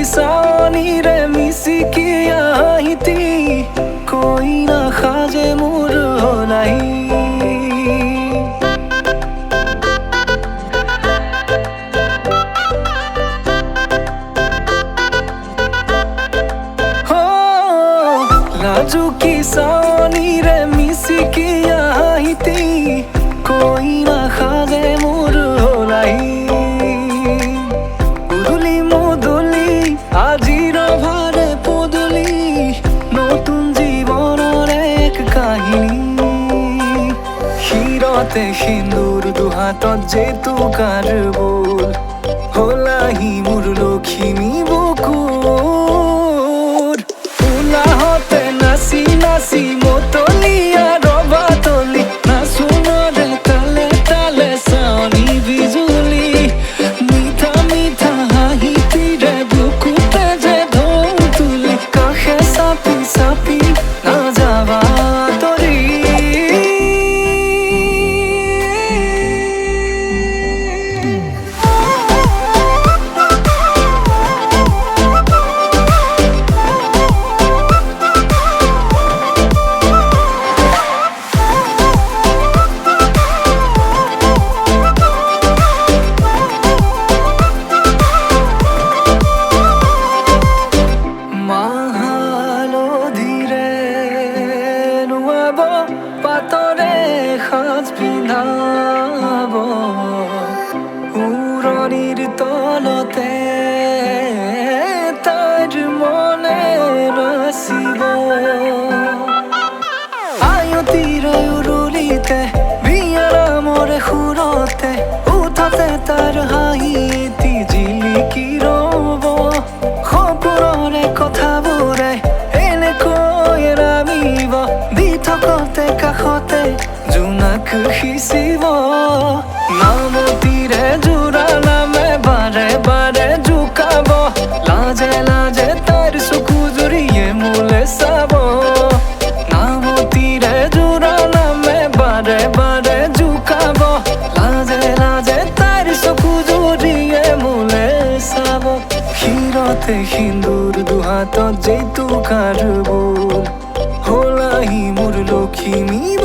सानी रे मिसी किया हिती कोई ना खाजे मुर होलाई हो लाजू की सानी रे मिसी किया हिती कोई ना खाजे मुर होलाई আজির ভারে পদলি নতুন জীবনের এক কাহিনী হিরতে সিন্দুর দুহাতত যেতু কারবুল হলাহি মোর লক্ষ্মী বুকুর উলাহতে নাচি নাচি মতলিয়া রবাতলি নাচুনরে তালে তালে সানি বিজুলি মিঠা মিঠা হাহিতিরে sapi na java tori পাতরে সাজ পিন্ধাব উৰণিৰ তলতে তাইৰ মনে নাচিব আয়তিৰ উৰুলিতে বিয়াৰামৰে সুৰতে উঠতে তাৰ হাঁহিটি জিলিকি ৰব সপোনৰে কথাবোৰে এনেকৈ নামিব থকতে কাষতে জোনাক সিঁচিব নামতিৰে জোৰা নামে বাৰে বাৰে জোকাব লাজে লাজে তাইৰ চকু জুৰিয়ে মোলে চাব নামতিৰে জোৰা নামে বাৰে বাৰে জোকাব লাজে লাজে তাইৰ চকু জুৰিয়ে মোলে চাব শিৰতে সিন্দুৰ দুহাতত যেইটো কাৰবুল হলাহি মোৰ লক্ষ্মী